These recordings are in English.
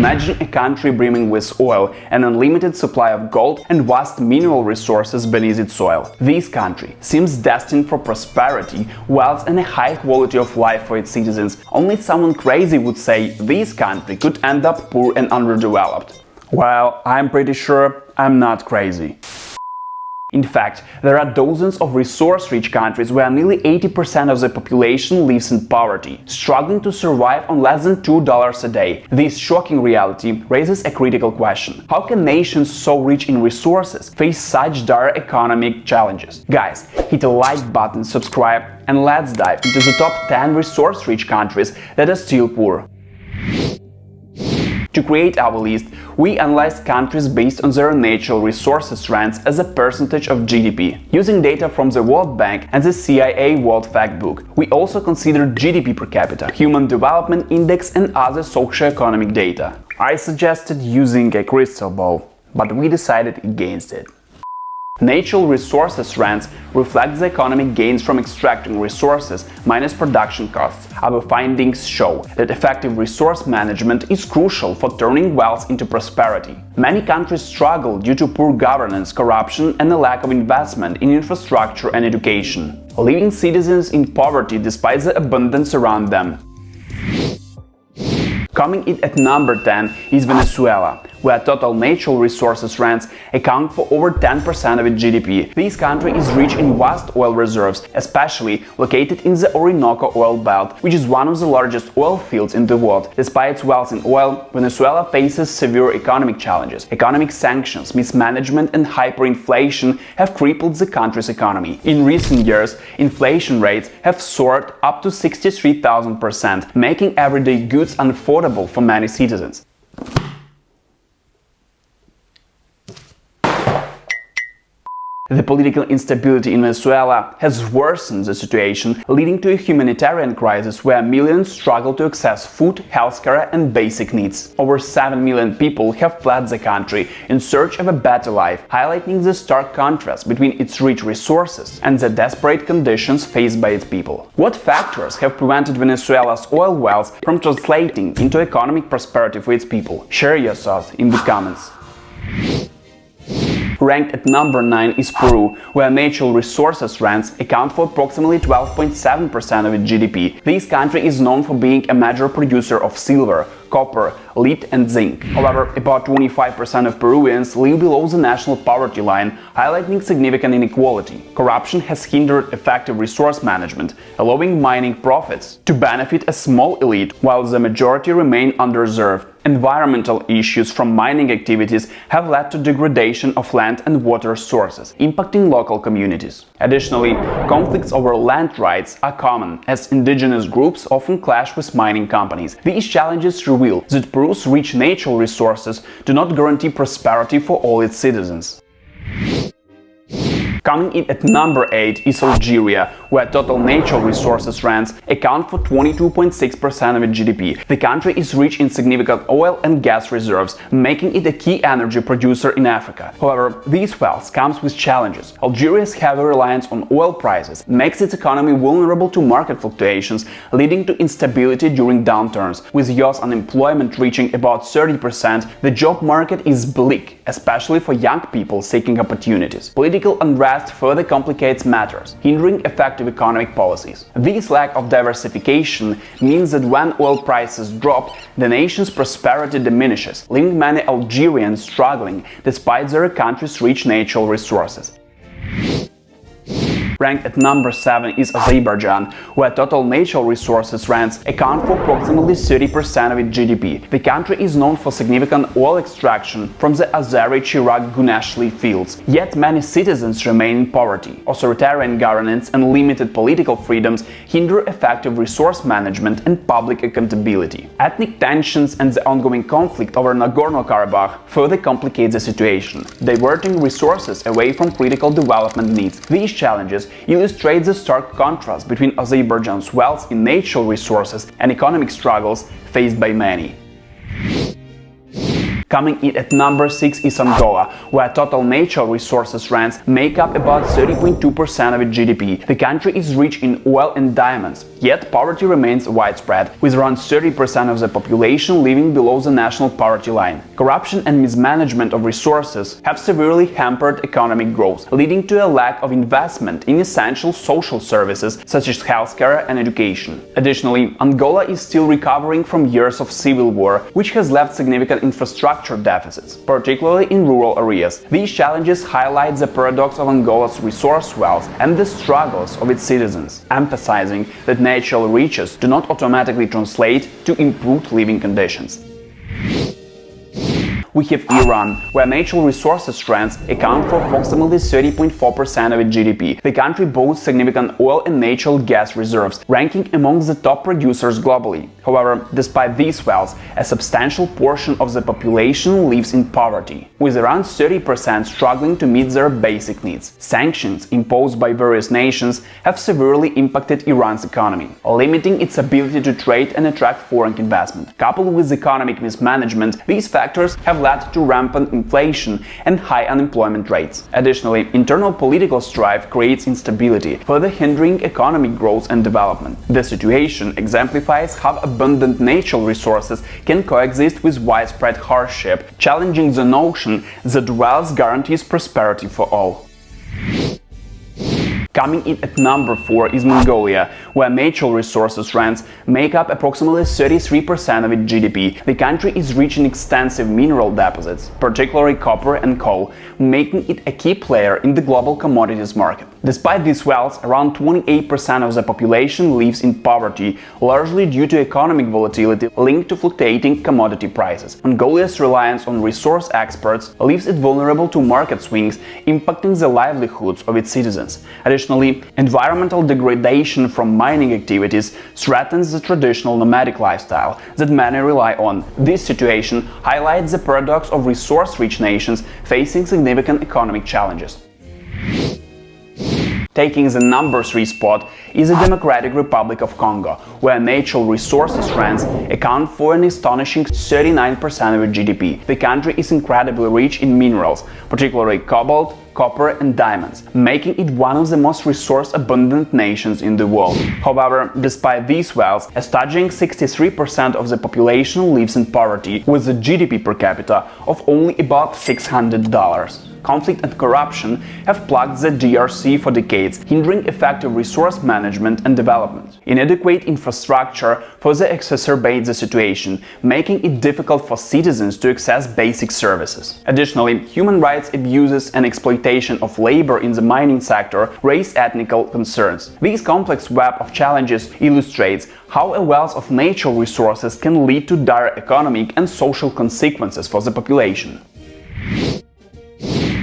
Imagine a country brimming with oil, an unlimited supply of gold and vast mineral resources beneath its soil. This country seems destined for prosperity, wealth and a high quality of life for its citizens. Only someone crazy would say this country could end up poor and underdeveloped. Well, I'm pretty sure I'm not crazy. In fact, there are dozens of resource-rich countries where nearly 80% of the population lives in poverty, struggling to survive on less than $2 a day. This shocking reality raises a critical question. How can nations so rich in resources face such dire economic challenges? Guys, hit the like button, subscribe, and let's dive into the top 10 resource-rich countries that are still poor. To create our list, we analyzed countries based on their natural resources strengths as a percentage of GDP, using data from the World Bank and the CIA World Factbook. We also considered GDP per capita, Human Development Index and other socioeconomic data. I suggested using a crystal ball, but we decided against it. Natural resources strengths reflect the economic gains from extracting resources minus production costs. Our findings show that effective resource management is crucial for turning wealth into prosperity. Many countries struggle due to poor governance, corruption and a lack of investment in infrastructure and education, leaving citizens in poverty despite the abundance around them. Coming in at number 10 is Venezuela, where total natural resources strengths account for over 10% of its GDP. This country is rich in vast oil reserves, especially located in the Orinoco oil belt, which is one of the largest oil fields in the world. Despite its wealth in oil, Venezuela faces severe economic challenges. Economic sanctions, mismanagement and hyperinflation have crippled the country's economy. In recent years, inflation rates have soared up to 63,000%, making everyday goods unaffordable for many citizens. The political instability in Venezuela has worsened the situation, leading to a humanitarian crisis where millions struggle to access food, healthcare and basic needs. Over 7 million people have fled the country in search of a better life, highlighting the stark contrast between its rich resources and the desperate conditions faced by its people. What factors have prevented Venezuela's oil wealth from translating into economic prosperity for its people? Share your thoughts in the comments. Ranked at number 9 is Peru, where natural resources strengths account for approximately 12.7% of its GDP. This country is known for being a major producer of silver, copper, lead and zinc. However, about 25% of Peruvians live below the national poverty line, highlighting significant inequality. Corruption has hindered effective resource management, allowing mining profits to benefit a small elite while the majority remain underserved. Environmental issues from mining activities have led to degradation of land and water sources, impacting local communities. Additionally, conflicts over land rights are common, as indigenous groups often clash with mining companies. These challenges reveal that Peru's rich natural resources do not guarantee prosperity for all its citizens. Coming in at number 8 is Algeria, where total natural resources strengths account for 22.6% of its GDP. The country is rich in significant oil and gas reserves, making it a key energy producer in Africa. However, this wealth comes with challenges. Algeria's heavy reliance on oil prices makes its economy vulnerable to market fluctuations, leading to instability during downturns. With youth unemployment reaching about 30%, the job market is bleak, especially for young people seeking opportunities. Political unrest further complicates matters, hindering effective economic policies. This lack of diversification means that when oil prices drop, the nation's prosperity diminishes, leaving many Algerians struggling despite their country's rich natural resources. Ranked at number 7 is Azerbaijan, where total natural resources strengths account for approximately 30% of its GDP. The country is known for significant oil extraction from the Azeri Chirag Guneshli fields, yet many citizens remain in poverty. Authoritarian governance and limited political freedoms hinder effective resource management and public accountability. Ethnic tensions and the ongoing conflict over Nagorno-Karabakh further complicate the situation, diverting resources away from critical development needs. These challenges illustrates the stark contrast between Azerbaijan's wealth in natural resources and economic struggles faced by many. Coming in at number 6 is Angola, where total natural resources rents make up about 30.2% of its GDP. The country is rich in oil and diamonds, yet poverty remains widespread, with around 30% of the population living below the national poverty line. Corruption and mismanagement of resources have severely hampered economic growth, leading to a lack of investment in essential social services such as healthcare and education. Additionally, Angola is still recovering from years of civil war, which has left significant infrastructure deficits, particularly in rural areas. These challenges highlight the paradox of Angola's resource wealth and the struggles of its citizens, emphasizing that natural riches do not automatically translate to improved living conditions. We have Iran, where natural resources rents account for approximately 30.4% of its GDP. The country boasts significant oil and natural gas reserves, ranking among the top producers globally. However, despite these wealth, a substantial portion of the population lives in poverty, with around 30% struggling to meet their basic needs. Sanctions imposed by various nations have severely impacted Iran's economy, limiting its ability to trade and attract foreign investment. Coupled with economic mismanagement, these factors have led to rampant inflation and high unemployment rates. Additionally, internal political strife creates instability, further hindering economic growth and development. This situation exemplifies how abundant natural resources can coexist with widespread hardship, challenging the notion that wealth guarantees prosperity for all. Coming in at number 4 is Mongolia, where natural resources rents make up approximately 33% of its GDP. The country is rich in extensive mineral deposits, particularly copper and coal, making it a key player in the global commodities market. Despite this wealth, around 28% of the population lives in poverty, largely due to economic volatility linked to fluctuating commodity prices. Mongolia's reliance on resource exports leaves it vulnerable to market swings, impacting the livelihoods of its citizens. Additionally, environmental degradation from mining activities threatens the traditional nomadic lifestyle that many rely on. This situation highlights the paradox of resource-rich nations facing significant economic challenges. Taking the number 3 spot is the Democratic Republic of Congo, where natural resources rents account for an astonishing 39% of its GDP. The country is incredibly rich in minerals, particularly cobalt, copper and diamonds, making it one of the most resource-abundant nations in the world. However, despite these wealth, a staggering 63% of the population lives in poverty, with a GDP per capita of only about $600. Conflict and corruption have plagued the DRC for decades, hindering effective resource management and development. Inadequate infrastructure further exacerbates the situation, making it difficult for citizens to access basic services. Additionally, human rights abuses and exploitation of labor in the mining sector raise ethical concerns. This complex web of challenges illustrates how a wealth of natural resources can lead to dire economic and social consequences for the population.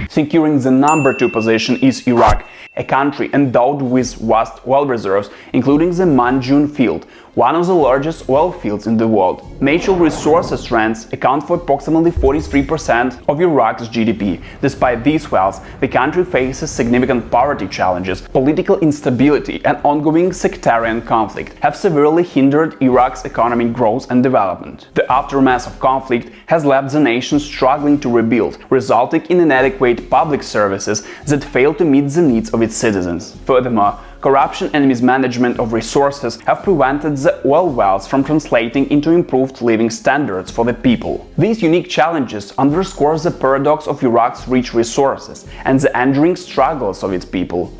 Securing the number 2 position is Iraq, a country endowed with vast oil reserves, including the Manjun field, one of the largest oil fields in the world. Natural resources rents account for approximately 43% of Iraq's GDP. Despite these wealth, the country faces significant poverty challenges. Political instability and ongoing sectarian conflict have severely hindered Iraq's economic growth and development. The aftermath of conflict has left the nation struggling to rebuild, resulting in inadequate public services that fail to meet the needs of its citizens. Furthermore, corruption and mismanagement of resources have prevented the oil wealth from translating into improved living standards for the people. These unique challenges underscore the paradox of Iraq's rich resources and the enduring struggles of its people.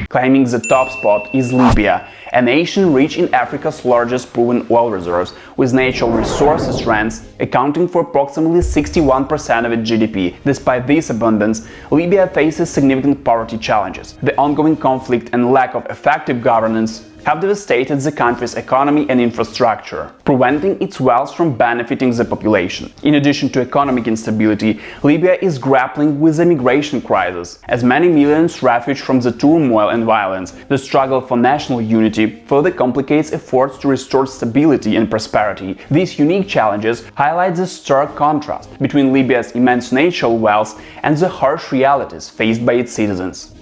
Claiming the top spot is Libya, a nation rich in Africa's largest proven oil reserves, with natural resources rents accounting for approximately 61% of its GDP. Despite this abundance, Libya faces significant poverty challenges. The ongoing conflict and lack of effective governance have devastated the country's economy and infrastructure, preventing its wealth from benefiting the population. In addition to economic instability, Libya is grappling with a migration crisis. As many millions refuge from the turmoil and violence, the struggle for national unity further complicates efforts to restore stability and prosperity. These unique challenges highlight the stark contrast between Libya's immense natural wealth and the harsh realities faced by its citizens.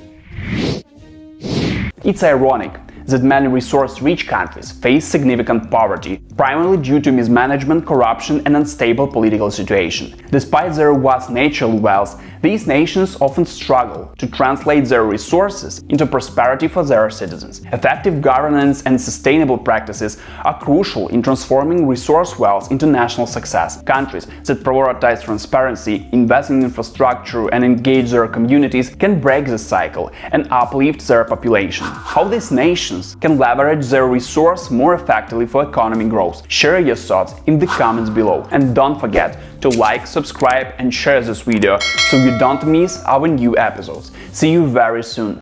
It's ironic that many resource-rich countries face significant poverty, primarily due to mismanagement, corruption, and unstable political situation. Despite their vast natural wealth, these nations often struggle to translate their resources into prosperity for their citizens. Effective governance and sustainable practices are crucial in transforming resource wealth into national success. Countries that prioritize transparency, invest in infrastructure, and engage their communities can break this cycle and uplift their population. How these nations can leverage their resource more effectively for economic growth? Share your thoughts in the comments below, and don't forget to like, subscribe, and share this video so you don't miss our new episodes. See you very soon.